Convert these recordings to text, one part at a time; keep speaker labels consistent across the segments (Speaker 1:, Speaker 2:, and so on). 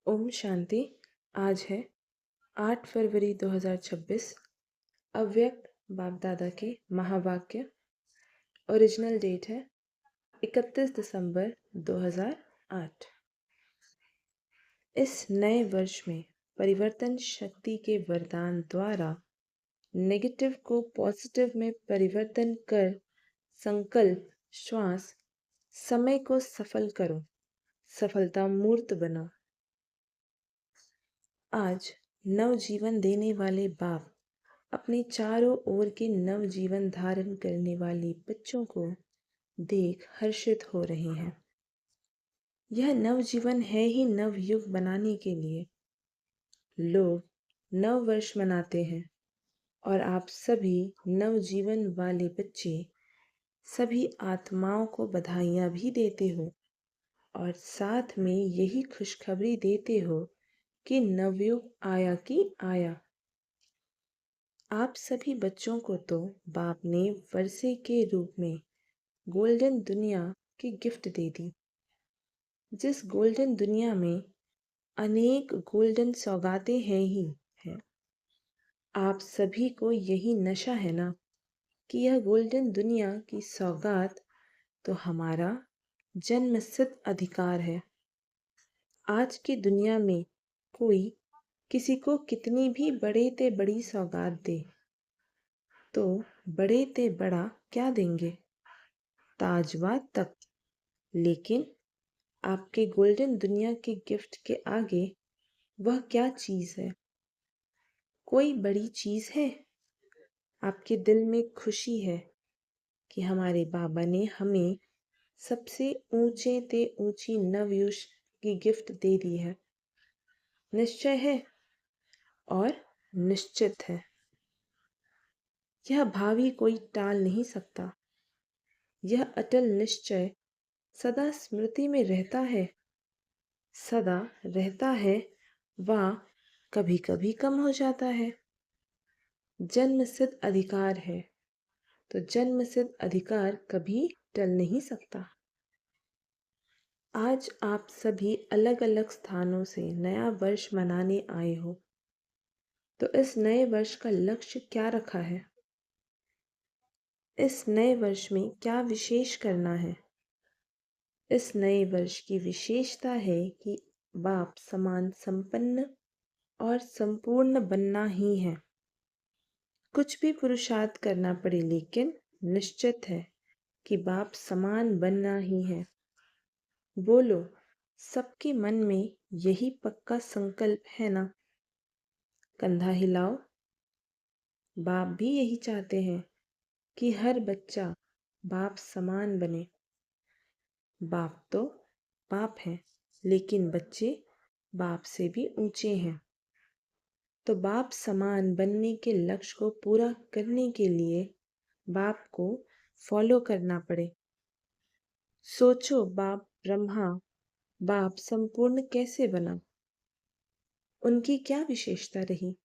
Speaker 1: ओम शांति। आज है 8 फरवरी 2026। अव्यक्त बाप दादा के महावाक्य। ओरिजिनल डेट है 31 दिसंबर 2008। इस नए वर्ष में परिवर्तन शक्ति के वरदान द्वारा नेगेटिव को पॉजिटिव में परिवर्तन कर संकल्प श्वास समय को सफल करो, सफलता मूर्त बनो। आज नव जीवन देने वाले बाप अपने चारों ओर के नव जीवन धारण करने वाले बच्चों को देख हर्षित हो रहे हैं। यह नव जीवन है ही नव युग बनाने के लिए। लोग नव वर्ष मनाते हैं और आप सभी नव जीवन वाले बच्चे सभी आत्माओं को बधाइयाँ भी देते हो और साथ में यही खुशखबरी देते हो कि नवयुग आया कि आया। आप सभी बच्चों को तो बाप ने वर्षे के रूप में गोल्डन दुनिया की गिफ्ट दे दी। जिस गोल्डन दुनिया में अनेक गोल्डन सौगातें हैं ही हैं। आप सभी को यही नशा है ना कि यह गोल्डन दुनिया की सौगात तो हमारा जन्मसिद्ध अधिकार है। आज की दुनिया में कोई किसी को कितनी भी बड़े ते बड़ी सौगात दे तो बड़े ते बड़ा क्या देंगे? ताजवा तक। लेकिन आपके गोल्डन दुनिया के गिफ्ट के आगे वह क्या चीज़ है? कोई बड़ी चीज़ है? आपके दिल में खुशी है कि हमारे बाबा ने हमें सबसे ऊंचे ते ऊंची नवयुष की गिफ्ट दे दी है। निश्चय है और निश्चित है। यह भावी कोई टाल नहीं सकता। यह अटल निश्चय सदा स्मृति में रहता है, सदा रहता है, व कभी कभी कम हो जाता है। जन्मसिद्ध अधिकार है तो जन्मसिद्ध अधिकार कभी टल नहीं सकता। आज आप सभी अलग अलग स्थानों से नया वर्ष मनाने आए हो, तो इस नए वर्ष का लक्ष्य क्या रखा है? इस नए वर्ष में क्या विशेष करना है? इस नए वर्ष की विशेषता है कि बाप समान संपन्न और संपूर्ण बनना ही है। कुछ भी पुरुषार्थ करना पड़े, लेकिन निश्चित है कि बाप समान बनना ही है। बोलो, सबके मन में यही पक्का संकल्प है ना? कंधा हिलाओ। बाप भी यही चाहते हैं कि हर बच्चा बाप समान बने। बाप तो बाप हैं, लेकिन बच्चे बाप से भी ऊंचे हैं। तो बाप समान बनने के लक्ष्य को पूरा करने के लिए बाप को फॉलो करना पड़े। सोचो, बाप ब्रह्मा बाप संपूर्ण कैसे बना? उनकी क्या विशेषता रही?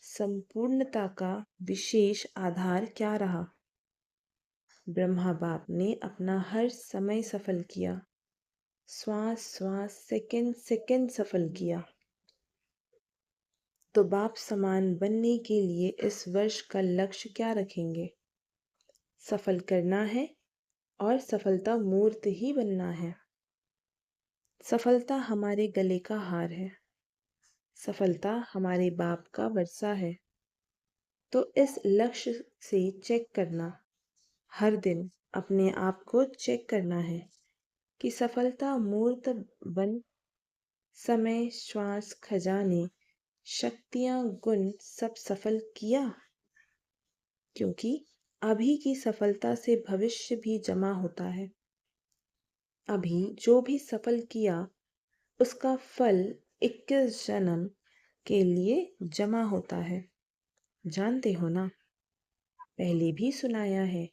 Speaker 1: संपूर्णता का विशेष आधार क्या रहा? ब्रह्मा बाप ने अपना हर समय सफल किया, श्वास श्वास सेकंड सेकंड सफल किया। तो बाप समान बनने के लिए इस वर्ष का लक्ष्य क्या रखेंगे? सफल करना है और सफलता मूर्त ही बनना है। सफलता हमारे गले का हार है, सफलता हमारे बाप का वर्षा है। तो इस लक्ष्य से चेक करना, हर दिन अपने आप को चेक करना है कि सफलता मूर्त बन समय श्वास खजाने शक्तियाँ गुण सब सफल किया। क्योंकि अभी की सफलता से भविष्य भी जमा होता है। अभी जो भी सफल किया उसका फल 21 जन्म के लिए जमा होता है। जानते हो ना, पहले भी सुनाया है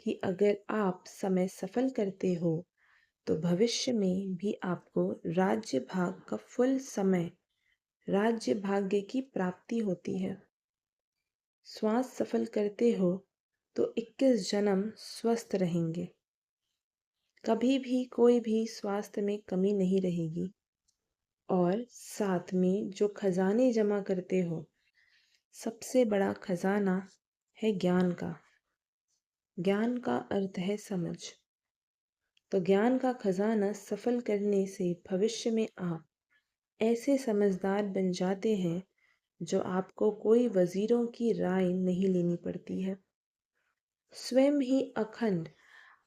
Speaker 1: कि अगर आप समय सफल करते हो तो भविष्य में भी आपको राज्य भाग का फुल समय राज्य भाग्य की प्राप्ति होती है। श्वास सफल करते हो तो 21 जन्म स्वस्थ रहेंगे। कभी भी कोई भी स्वास्थ्य में कमी नहीं रहेगी। और साथ में जो खजाने जमा करते हो, सबसे बड़ा खजाना है ज्ञान का। ज्ञान का अर्थ है समझ। तो ज्ञान का खजाना सफल करने से भविष्य में आप ऐसे समझदार बन जाते हैं जो आपको कोई वजीरों की राय नहीं लेनी पड़ती है। स्वयं ही अखंड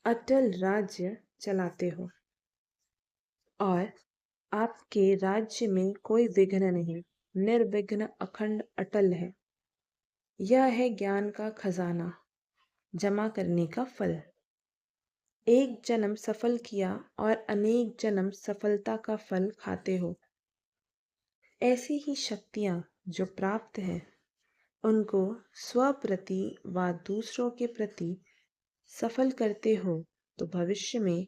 Speaker 1: अटल राज्य चलाते हो और आपके राज्य में कोई विघ्न नहीं, निर्विघ्न अखंड अटल है। यह है ज्ञान का खजाना जमा करने का फल। एक जन्म सफल किया और अनेक जन्म सफलता का फल खाते हो। ऐसी ही शक्तियाँ जो प्राप्त हैं उनको स्वप्रति व दूसरों के प्रति सफल करते हो तो भविष्य में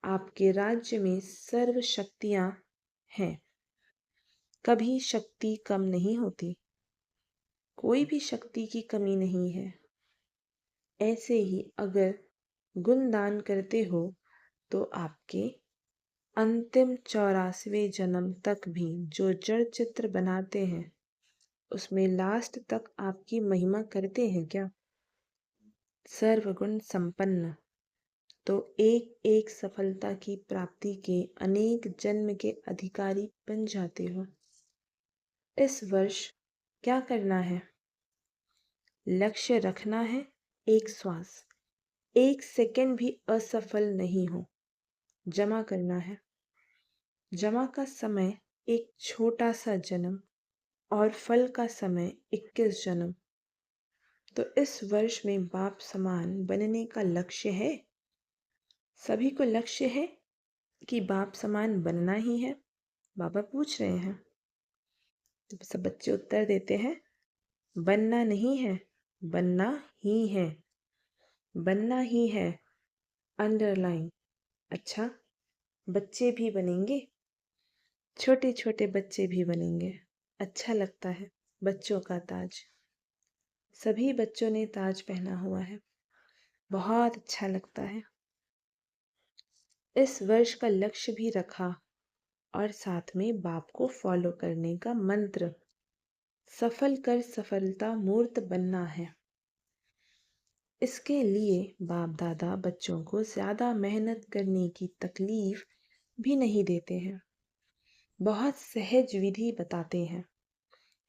Speaker 1: आपके राज्य में सर्व शक्तियाँ हैं। कभी शक्ति कम नहीं होती, कोई भी शक्ति की कमी नहीं है। ऐसे ही अगर गुण दान करते हो तो आपके अंतिम 84वें जन्म तक भी जो जड़ चित्र बनाते हैं उसमें लास्ट तक आपकी महिमा करते हैं क्या? सर्वगुण संपन्न। तो एक एक सफलता की प्राप्ति के अनेक जन्म के अधिकारी बन जाते हो। इस वर्ष क्या करना है? लक्ष्य रखना है, एक श्वास, एक सेकंड भी असफल नहीं हो, जमा करना है। जमा का समय एक छोटा सा जन्म और फल का समय 21 जन्म। तो इस वर्ष में बाप समान बनने का लक्ष्य है। सभी को लक्ष्य है कि बाप समान बनना ही है। बाबा पूछ रहे हैं तो सब बच्चे उत्तर देते हैं, बनना नहीं है, बनना ही है, बनना ही है। अंडरलाइन। अच्छा, बच्चे भी बनेंगे, छोटे छोटे बच्चे भी बनेंगे। अच्छा लगता है बच्चों का ताज। सभी बच्चों ने ताज पहना हुआ है, बहुत अच्छा लगता है। इस वर्ष का लक्ष्य भी रखा और साथ में बाप को फॉलो करने का मंत्र, सफल कर सफलता मूर्त बनना है। इसके लिए बाप दादा बच्चों को ज़्यादा मेहनत करने की तकलीफ भी नहीं देते हैं। बहुत सहज विधि बताते हैं।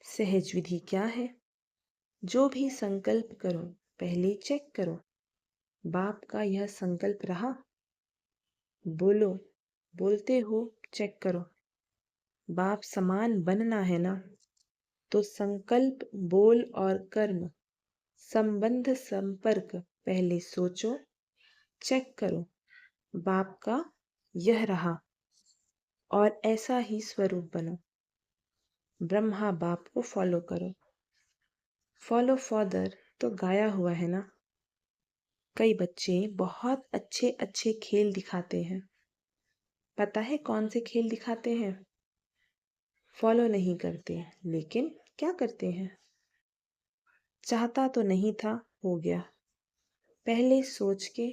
Speaker 1: सहज विधि क्या है? जो भी संकल्प करो पहले चेक करो, बाप का यह संकल्प रहा? बोलो, बोलते हो, चेक करो। बाप समान बनना है ना? तो संकल्प, बोल और कर्म संबंध संपर्क पहले सोचो, चेक करो, बाप का यह रहा और ऐसा ही स्वरूप बनो। ब्रह्मा बाप को फॉलो करो। फॉलो फादर तो गाया हुआ है ना। कई बच्चे बहुत अच्छे अच्छे खेल दिखाते हैं। पता है कौन से खेल दिखाते हैं? फॉलो नहीं करते, लेकिन क्या करते हैं? चाहता तो नहीं था, हो गया। पहले सोच के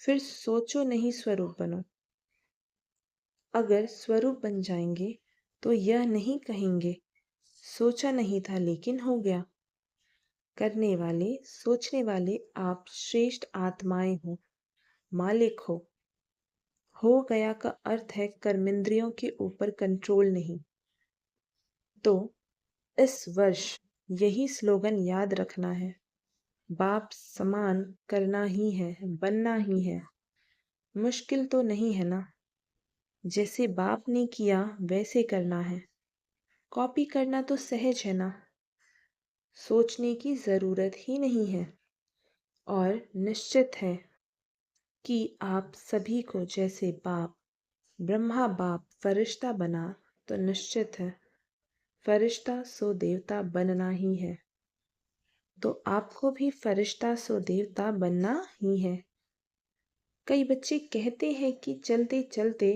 Speaker 1: फिर सोचो नहीं, स्वरूप बनो। अगर स्वरूप बन जाएंगे तो यह नहीं कहेंगे सोचा नहीं था लेकिन हो गया। करने वाले, सोचने वाले आप श्रेष्ठ आत्माएं हो, मालिक हो। हो गया का अर्थ है कर्मेंद्रियों के ऊपर कंट्रोल नहीं। तो इस वर्ष यही स्लोगन याद रखना है, बाप समान करना ही है, बनना ही है। मुश्किल तो नहीं है ना? जैसे बाप ने किया वैसे करना है। कॉपी करना तो सहज है ना? सोचने की ज़रूरत ही नहीं है। और निश्चित है कि आप सभी को जैसे बाप ब्रह्मा बाप फरिश्ता बना, तो निश्चित है फरिश्ता सो देवता बनना ही है। तो आपको भी फरिश्ता सो देवता बनना ही है। कई बच्चे कहते हैं कि चलते चलते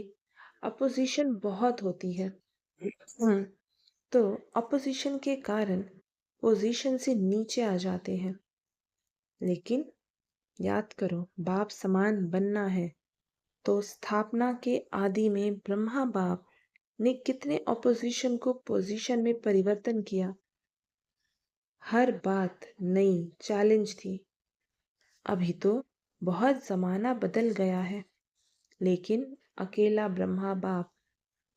Speaker 1: अपोजिशन बहुत होती है। तो अपोजिशन के कारण पोजीशन से नीचे आ जाते हैं। लेकिन याद करो, बाप समान बनना है तो स्थापना के आदि में ब्रह्मा बाप ने कितने ऑपोजिशन को पोजीशन में परिवर्तन किया। हर बात नई चैलेंज थी। अभी तो बहुत जमाना बदल गया है, लेकिन अकेला ब्रह्मा बाप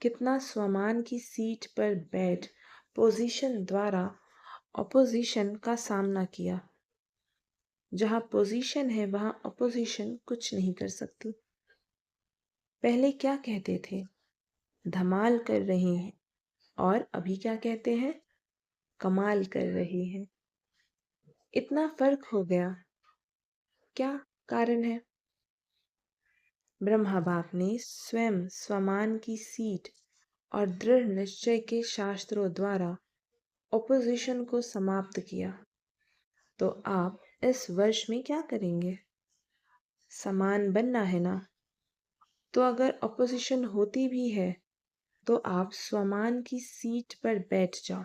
Speaker 1: कितना स्वमान की सीट पर बैठ पोजीशन द्वारा ऑपोजिशन का सामना किया। जहाँ पोजीशन है वहाँ ऑपोजिशन कुछ नहीं कर सकती। पहले क्या कहते थे? धमाल कर रहे हैं। और अभी क्या कहते हैं? कमाल कर रहे हैं। इतना फर्क हो गया, क्या कारण है? ब्रह्मा बाप ने स्वयं स्वमान की सीट और दृढ़ निश्चय के शास्त्रों द्वारा ऑपोजिशन को समाप्त किया। तो आप इस वर्ष में क्या करेंगे? समान बनना है ना? तो अगर ऑपोजिशन होती भी है तो आप स्वमान की सीट पर बैठ जाओ,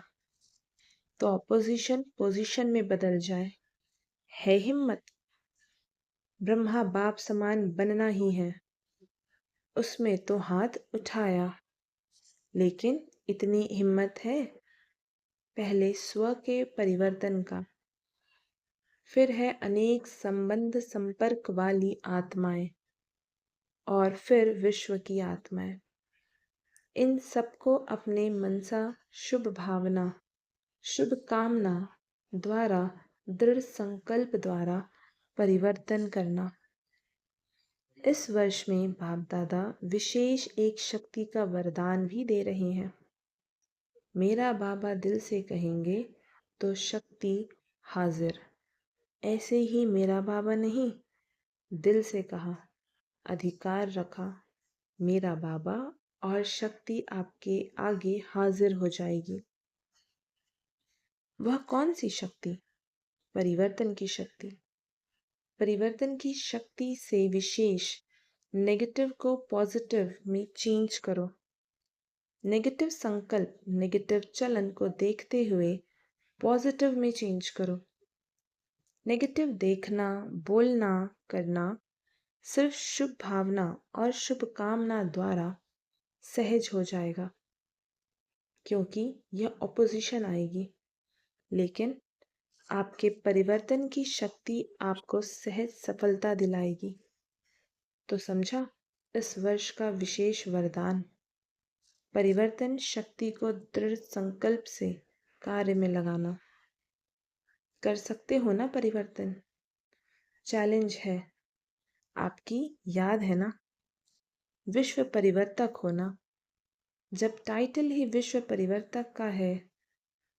Speaker 1: तो ऑपोजिशन पोजीशन में बदल जाए। है हिम्मत? ब्रह्मा बाप समान बनना ही है। उसमें तो हाथ उठाया, लेकिन इतनी हिम्मत है? पहले स्व के परिवर्तन का, फिर है अनेक संबंध संपर्क वाली आत्माएं, और फिर विश्व की आत्माएं। इन सबको अपने मनसा शुभ भावना शुभ कामना द्वारा दृढ़ संकल्प द्वारा परिवर्तन करना। इस वर्ष में बाप दादा विशेष एक शक्ति का वरदान भी दे रहे हैं। मेरा बाबा दिल से कहेंगे तो शक्ति हाजिर। ऐसे ही मेरा बाबा नहीं, दिल से कहा, अधिकार रखा मेरा बाबा, और शक्ति आपके आगे हाजिर हो जाएगी। वह कौन सी शक्ति? परिवर्तन की शक्ति। परिवर्तन की शक्ति से विशेष नेगेटिव को पॉजिटिव में चेंज करो। नेगेटिव संकल्प नेगेटिव चलन को देखते हुए पॉजिटिव में चेंज करो। नेगेटिव देखना बोलना करना सिर्फ शुभ भावना और शुभ कामना द्वारा सहज हो जाएगा, क्योंकि यह ऑपोजिशन आएगी। लेकिन आपके परिवर्तन की शक्ति आपको सहज सफलता दिलाएगी। तो समझा इस वर्ष का विशेष वरदान? परिवर्तन शक्ति को दृढ़ संकल्प से कार्य में लगाना। कर सकते हो ना परिवर्तन? चैलेंज है आपकी, याद है ना? विश्व परिवर्तक होना। जब टाइटल ही विश्व परिवर्तक का है,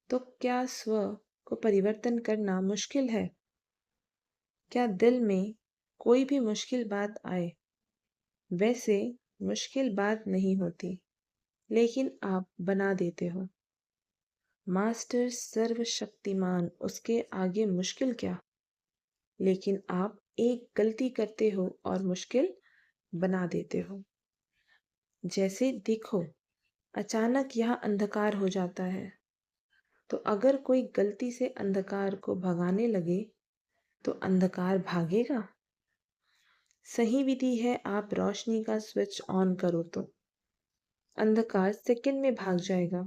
Speaker 1: तो क्या स्व को परिवर्तन करना मुश्किल है? क्या दिल में कोई भी मुश्किल बात आए? वैसे मुश्किल बात नहीं होती, लेकिन आप बना देते हो। मास्टर सर्वशक्तिमान, उसके आगे मुश्किल क्या? लेकिन आप एक गलती करते हो और मुश्किल बना देते हो। जैसे देखो, अचानक यहाँ अंधकार हो जाता है, तो अगर कोई गलती से अंधकार को भगाने लगे तो अंधकार भागेगा? सही विधि है, आप रोशनी का स्विच ऑन करो तो अंधकार सेकंड में भाग जाएगा।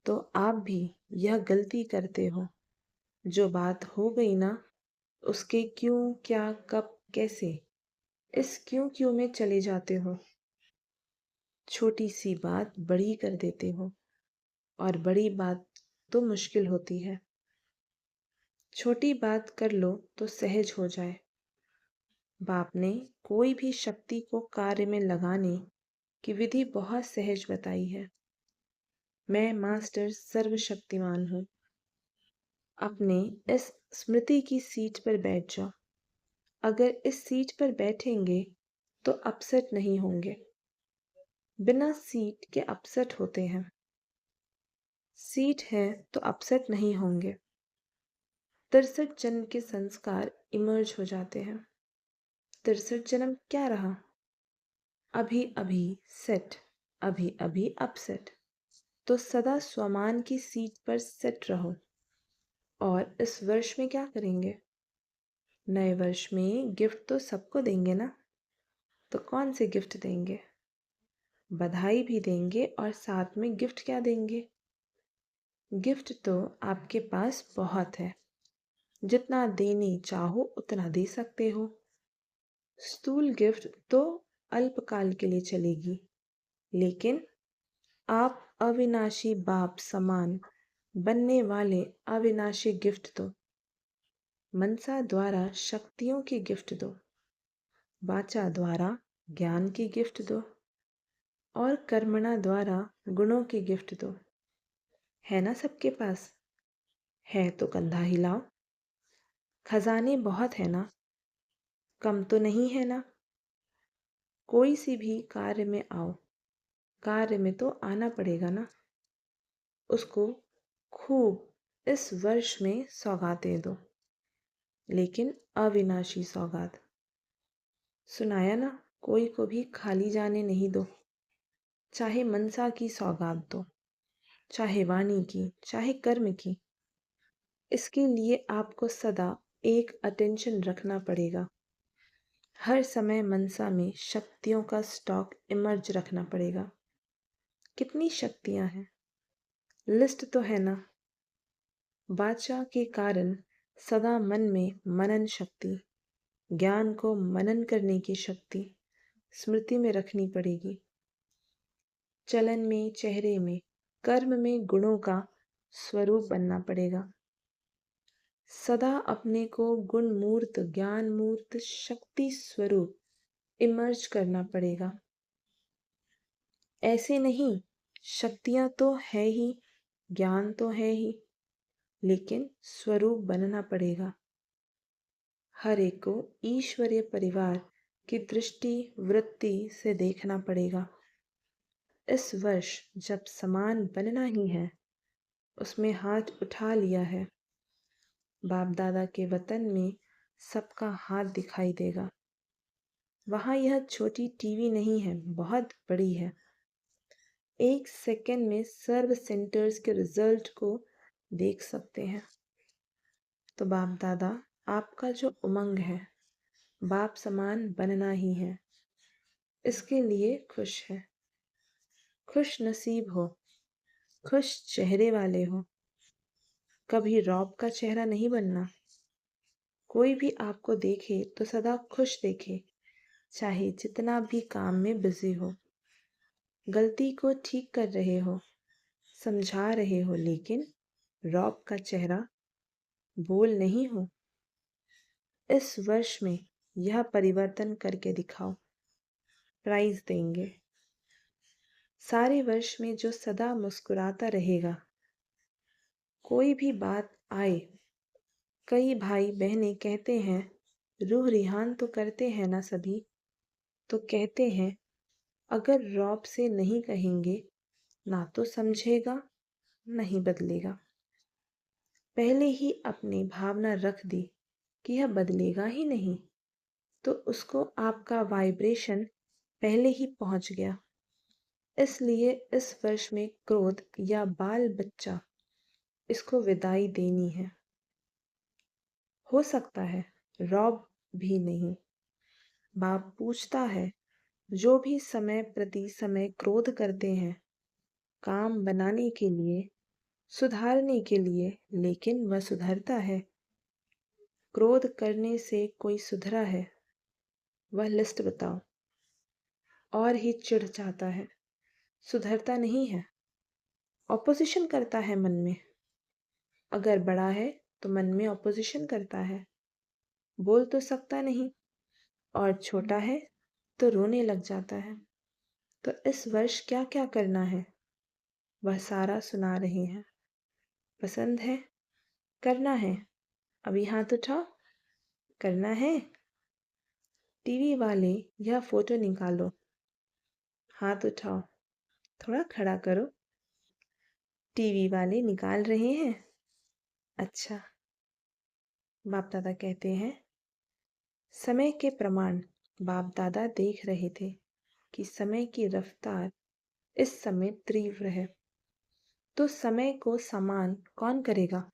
Speaker 1: तो आप भी यह गलती करते हो। जो बात हो गई ना, उसके क्यों क्या कब कैसे, इस क्यों में चले जाते हो। छोटी सी बात बड़ी कर देते हो, और बड़ी बात तो मुश्किल होती है। छोटी बात कर लो तो सहज हो जाए। बाप ने कोई भी शक्ति को कार्य में लगाने की विधि बहुत सहज बताई है। मैं मास्टर सर्वशक्तिमान हूँ। अपने इस स्मृति की सीट पर बैठ जाओ। अगर इस सीट पर बैठेंगे तो अपसेट नहीं होंगे। बिना सीट के अपसेट होते हैं। सीट है तो अपसेट नहीं होंगे। 63 जन्म के संस्कार इमर्ज हो जाते हैं। 63 जन्म क्या रहा? अभी अभी सेट, अभी अभी अपसेट। तो सदा स्वमान की सीट पर सेट रहो। और इस वर्ष में क्या करेंगे? नए वर्ष में गिफ्ट तो सबको देंगे ना? तो कौन से गिफ्ट देंगे? बधाई भी देंगे और साथ में गिफ्ट क्या देंगे? गिफ्ट तो आपके पास बहुत है, जितना देने चाहो उतना दे सकते हो। स्थूल गिफ्ट तो अल्पकाल के लिए चलेगी, लेकिन आप अविनाशी बाप समान बनने वाले अविनाशी गिफ्ट दो। मनसा द्वारा शक्तियों की गिफ्ट दो, वाचा द्वारा ज्ञान की गिफ्ट दो और कर्मणा द्वारा गुणों की गिफ्ट दो। है ना सबके पास? है तो कंधा हिलाओ। खजाने बहुत है ना? कम तो नहीं है ना? कोई सी भी कार्य में आओ, कार्य में तो आना पड़ेगा ना। उसको खूब इस वर्ष में सौगातें दो, लेकिन अविनाशी सौगात। सुनाया ना, कोई को भी खाली जाने नहीं दो। चाहे मनसा की सौगात दो, चाहे वाणी की, चाहे कर्म की। इसके लिए आपको सदा एक अटेंशन रखना पड़ेगा। हर समय मनसा में शक्तियों का स्टॉक इमर्ज रखना पड़ेगा। कितनी शक्तियां हैं, लिस्ट तो है ना। वाचा के कारण सदा मन में मनन शक्ति, ज्ञान को मनन करने की शक्ति स्मृति में रखनी पड़ेगी। चलन में, चेहरे में, कर्म में गुणों का स्वरूप बनना पड़ेगा। सदा अपने को गुण मूर्त, ज्ञान मूर्त, शक्ति स्वरूप इमर्ज करना पड़ेगा। ऐसे नहीं, शक्तियां तो है ही, ज्ञान तो है ही, लेकिन स्वरूप बनना पड़ेगा। हर एक को ईश्वरीय परिवार की दृष्टि वृत्ति से देखना पड़ेगा। इस वर्ष जब समान बनना ही है, उसमें हाथ उठा लिया है। बाप दादा के वतन में सबका हाथ दिखाई देगा। वहाँ यह छोटी टीवी नहीं है, बहुत बड़ी है। एक सेकंड में सर्व सेंटर्स के रिजल्ट को देख सकते हैं। तो बाप दादा आपका जो उमंग है, बाप समान बनना ही है, इसके लिए खुश है। खुश नसीब हो, खुश चेहरे वाले हो। कभी रौब का चेहरा नहीं बनना। कोई भी आपको देखे तो सदा खुश देखे, चाहे जितना भी काम में बिजी हो। गलती को ठीक कर रहे हो, समझा रहे हो, लेकिन रौब का चेहरा बोल नहीं हो। इस वर्ष में यह परिवर्तन करके दिखाओ, प्राइज देंगे। सारे वर्ष में जो सदा मुस्कुराता रहेगा, कोई भी बात आए। कई भाई बहनें कहते हैं रूह रिहान तो करते हैं ना सभी, तो कहते हैं अगर रौब से नहीं कहेंगे ना तो समझेगा, नहीं बदलेगा। पहले ही अपनी भावना रख दी कि यह बदलेगा ही नहीं, तो उसको आपका वाइब्रेशन पहले ही पहुंच गया। इसलिए इस वर्ष में क्रोध या बाल बच्चा, इसको विदाई देनी है। हो सकता है रौब भी नहीं। बाप पूछता है, जो भी समय प्रति समय क्रोध करते हैं, काम बनाने के लिए, सुधारने के लिए, लेकिन वह सुधरता है? क्रोध करने से कोई सुधरा है? वह लिस्ट बताओ। और ही चिढ़ जाता है, सुधरता नहीं है, ऑपोजिशन करता है मन में। अगर बड़ा है तो मन में ऑपोजिशन करता है, बोल तो सकता नहीं, और छोटा है तो रोने लग जाता है। तो इस वर्ष क्या क्या करना है, वह सारा सुना रहे हैं। पसंद है? करना है? अभी हाथ उठाओ। करना है? टीवी वाले यह फोटो निकालो, हाथ उठाओ, थोड़ा खड़ा करो। टीवी वाले निकाल रहे हैं। अच्छा। बाप दादा कहते हैं, समय के प्रमाण बाप दादा देख रहे थे कि समय की रफ्तार इस समय तीव्र है, तो समय को समान कौन करेगा?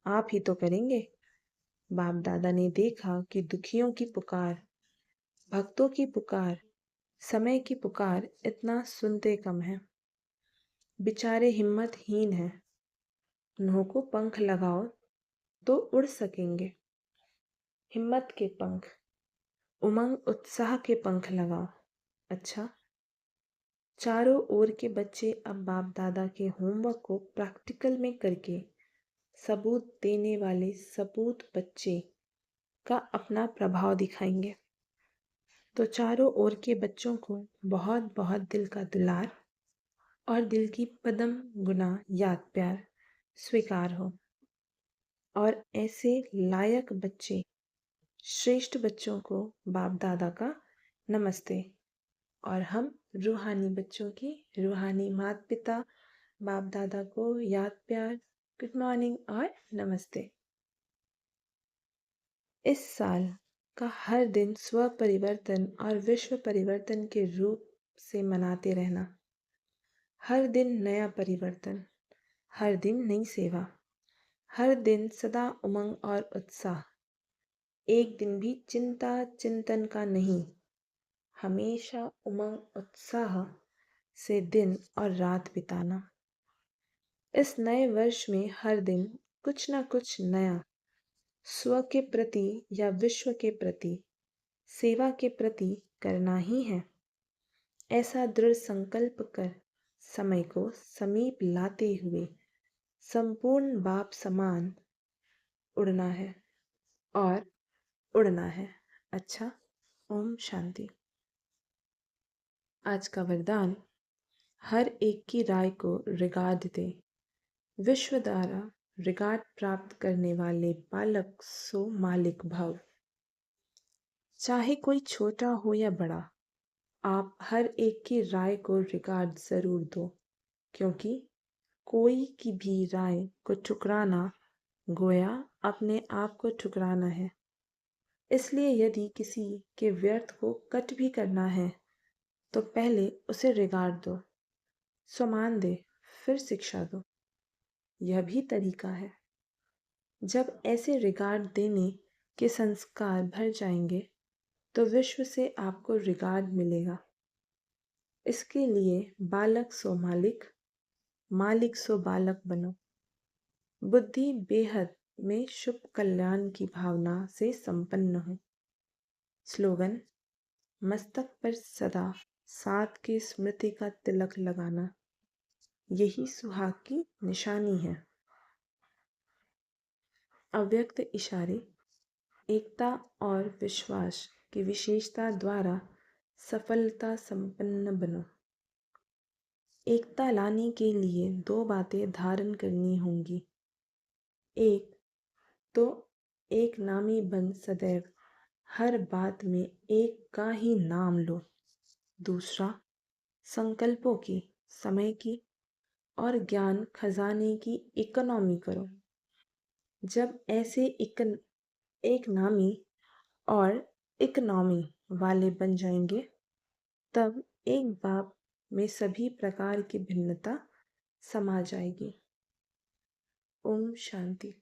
Speaker 1: आप ही तो करेंगे। बाप दादा ने देखा कि दुखियों की पुकार, भक्तों की पुकार समय की पुकार इतना सुनते कम है, बेचारे हिम्मतहीन हैं। उन्हों को पंख लगाओ तो उड़ सकेंगे। हिम्मत के पंख, उमंग उत्साह के पंख लगाओ। अच्छा, चारों ओर के बच्चे अब बाप दादा के होमवर्क को प्रैक्टिकल में करके सबूत देने वाले सबूत बच्चे का अपना प्रभाव दिखाएंगे। तो चारों ओर के बच्चों को बहुत बहुत दिल का दुलार और दिल की पदम गुना याद प्यार स्वीकार हो। और ऐसे लायक बच्चे, श्रेष्ठ बच्चों को बाप दादा का नमस्ते। और हम रूहानी बच्चों की, रूहानी माता पिता बाप दादा को याद प्यार, गुड मॉर्निंग और नमस्ते। इस साल का हर दिन स्व परिवर्तन और विश्व परिवर्तन के रूप से मनाते रहना। हर दिन नया परिवर्तन, हर दिन नई सेवा, हर दिन सदा उमंग और उत्साह। एक दिन भी चिंता चिंतन का नहीं, हमेशा उमंग उत्साह से दिन और रात बिताना। इस नए वर्ष में हर दिन कुछ ना कुछ नया, स्व के प्रति या विश्व के प्रति, सेवा के प्रति करना ही है। ऐसा दृढ़ संकल्प कर समय को समीप लाते हुए संपूर्ण बाप समान उड़ना है और उड़ना है। अच्छा, ओम शांति। आज का वरदान, हर एक की राय को रिगार्ड दे। विश्व द्वारा रिगार्ड प्राप्त करने वाले बालक सो मालिक भव। चाहे कोई छोटा हो या बड़ा, आप हर एक की राय को रिगार्ड ज़रूर दो, क्योंकि कोई की भी राय को ठुकराना गोया अपने आप को ठुकराना है। इसलिए यदि किसी के व्यर्थ को कट भी करना है तो पहले उसे रिगार्ड दो, सम्मान दे, फिर शिक्षा दो। यह भी तरीका है। जब ऐसे रिगार्ड देने के संस्कार भर जाएंगे तो विश्व से आपको रिगार्ड मिलेगा। इसके लिए बालक सो मालिक, मालिक सो बालक बनो। बुद्धि बेहद में शुभ कल्याण की भावना से संपन्न हो। स्लोगन, मस्तक पर सदा साथ की स्मृति का तिलक लगाना, यही सुहाग की निशानी है। अव्यक्त इशारे, एकता और विश्वास की विशेषता द्वारा सफलता संपन्न बनो। एकता लाने के लिए दो बातें धारण करनी होंगी। एक तो एक नामी बन सदैव हर बात में एक का ही नाम लो। दूसरा, संकल्पों की, समय की और ज्ञान खजाने की इकोनॉमी करो। जब ऐसे एक नामी और इकोनॉमी वाले बन जाएंगे, तब एक बाप में सभी प्रकार की भिन्नता समा जाएगी। ओम शांति।